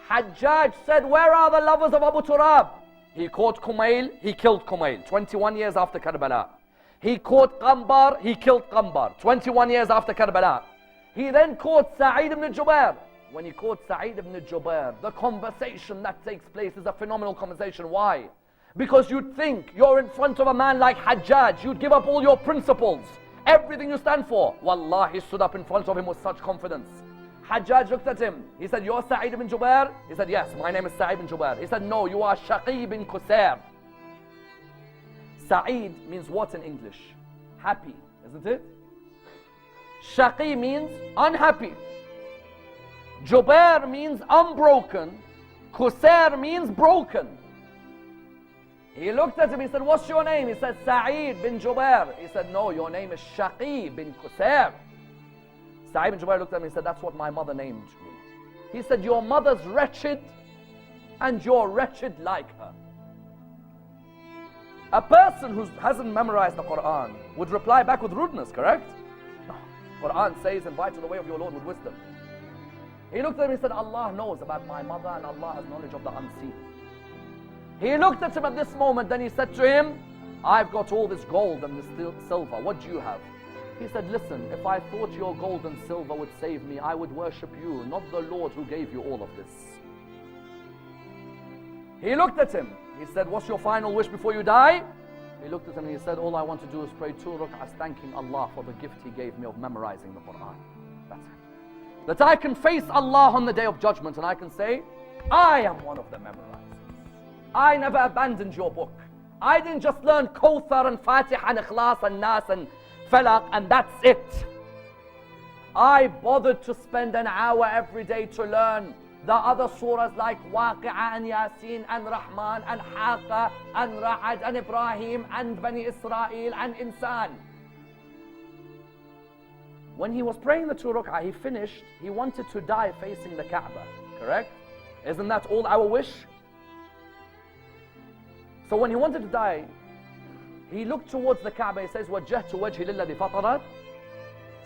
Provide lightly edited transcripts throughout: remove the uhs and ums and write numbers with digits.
Hajjaj said, where are the lovers of Abu Turab? He caught Kumail, he killed Kumail, 21 years after Karbala. He caught Qambar, he killed Qambar, 21 years after Karbala. He then caught Sayed ibn Jubair. When he caught Sayed ibn Jubair, the conversation that takes place is a phenomenal conversation. Why? Because you'd think you're in front of a man like Hajjaj, you'd give up all your principles, everything you stand for. Wallah, he stood up in front of him with such confidence. Hajjaj looked at him. He said, you're Sayed ibn Jubair? He said, yes, my name is Sayed ibn Jubair. He said, no, you are Shaqi bin Qusair. Sa'id means what in English? Happy, isn't it? Shaqi means unhappy. Jubair means unbroken. Qusair means broken. He looked at him, he said, what's your name? He said, Sa'id bin Jubair. He said, no, your name is Shaqi bin Qusair. Sa'id bin Jubair looked at him, he said, that's what my mother named me. He said, your mother's wretched and you're wretched like her. A person who hasn't memorized the Quran would reply back with rudeness, correct? No. Quran says, invite to the way of your Lord with wisdom. He looked at him, he said, Allah knows about my mother and Allah has knowledge of the unseen. He looked at him at this moment, then he said to him, I've got all this gold and this silver, what do you have? He said, listen, if I thought your gold and silver would save me, I would worship you, not the Lord who gave you all of this. He looked at him. He said, what's your final wish before you die? He looked at him and he said, all I want to do is pray 2 rak'ahs thanking Allah for the gift He gave me of memorizing the Quran. That's it. That I can face Allah on the Day of Judgment and I can say, I am one of the memorizers. I never abandoned your book. I didn't just learn Kawthar and Fatiha and Ikhlas and Nas and Falaq and that's it. I bothered to spend an hour every day to learn the other surahs like Waqi'ah and Yasin and Rahman and Haqqa and Ra'ad and Ibrahim and Bani Israel and Insan. When he was praying the 2 rak'ah, he finished, he wanted to die facing the Kaaba, correct? Isn't that all our wish? So when he wanted to die, he looked towards the Kaaba, he says, وَجَّهْتُ وَجْهِ لِلَّذِي فَطَرَتْ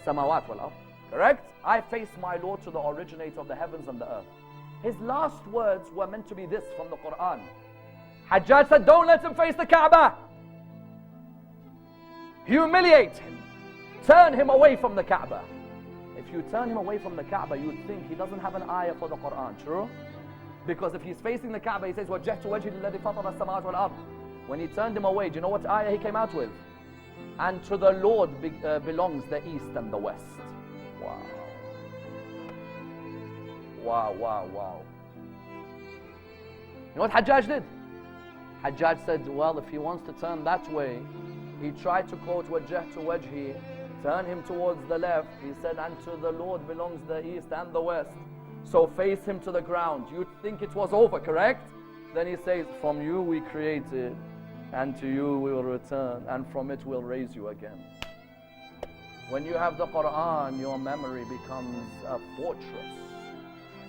سَمَوَاتِ وَالْأَرْضِ. Correct? I face my Lord to the originator of the heavens and the earth. His last words were meant to be this from the Quran. Hajjaj said, don't let him face the Kaaba. Humiliate him. Turn him away from the Kaaba. If you turn him away from the Kaaba, you'd think he doesn't have an ayah for the Quran, true? Because if he's facing the Kaaba, he says, وَجَّهْتُ وَجْهِ لِلَّذِي فَطَرَ السَّمَاوَاتِ وَالْأَرْضِ. When he turned him away, do you know what ayah he came out with? And to the Lord belongs the east and the west. Wow. Wow, wow, wow. You know what Hajjaj did? Hajjaj said, well, if he wants to turn that way, he tried to quote وَجَّهْتُ وَجْهِ, turn him towards the left. He said, and to the Lord belongs the east and the west. So face him to the ground. You'd think it was over, correct? Then he says, from you we created, and to you we will return, and from it we'll raise you again. When you have the Quran, your memory becomes a fortress.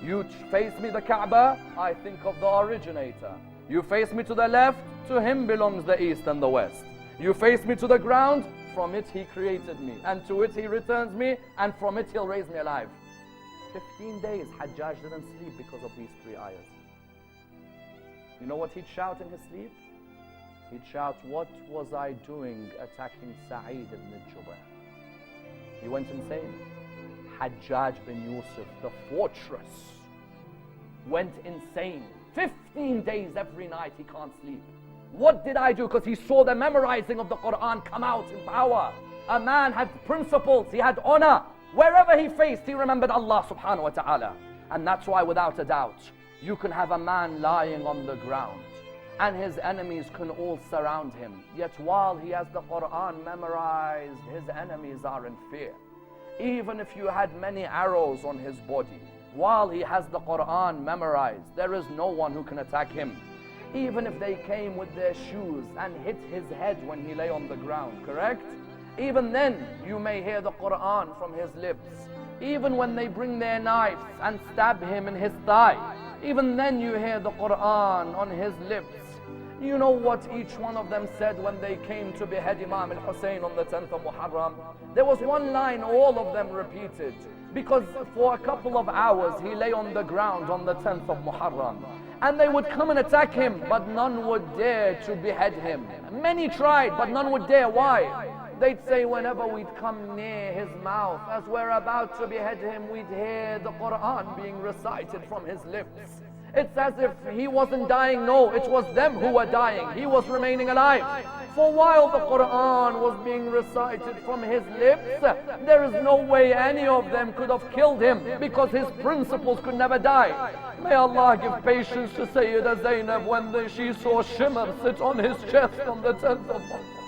You face me the Kaaba, I think of the originator. You face me to the left, to him belongs the east and the west. You face me to the ground, from it he created me, and to it he returns me, and from it he'll raise me alive. 15 days Hajjaj didn't sleep because of these 3 ayahs. You know what he'd shout in his sleep? He'd shout, what was I doing attacking Sa'id ibn Jubair? He went insane. Hajjaj bin Yusuf, the fortress, went insane. 15 days every night he can't sleep. What did I do? Because he saw the memorizing of the Quran come out in power. A man had principles, he had honor. Wherever he faced, he remembered Allah subhanahu wa ta'ala. And that's why, without a doubt, you can have a man lying on the ground and his enemies can all surround him. Yet while he has the Quran memorized, his enemies are in fear. Even if you had many arrows on his body, while he has the Quran memorized, there is no one who can attack him. Even if they came with their shoes and hit his head when he lay on the ground, correct? Even then, you may hear the Quran from his lips. Even when they bring their knives and stab him in his thigh, even then you hear the Quran on his lips. You know what each one of them said when they came to behead Imam al-Hussein on the 10th of Muharram? There was one line all of them repeated. because for a couple of hours he lay on the ground on the 10th of Muharram. And they would come and attack him, but none would dare to behead him. Many tried, but none would dare. Why? They'd say whenever we'd come near his mouth, as we're about to behead him, we'd hear the Quran being recited from his lips. It's as if he wasn't dying. No, it was them who were dying. He was remaining alive. For while the Quran was being recited from his lips, there is no way any of them could have killed him, because his principles could never die. May Allah give patience to Sayyida Zainab when she saw Shimmer sit on his chest on the 10th of Muharram.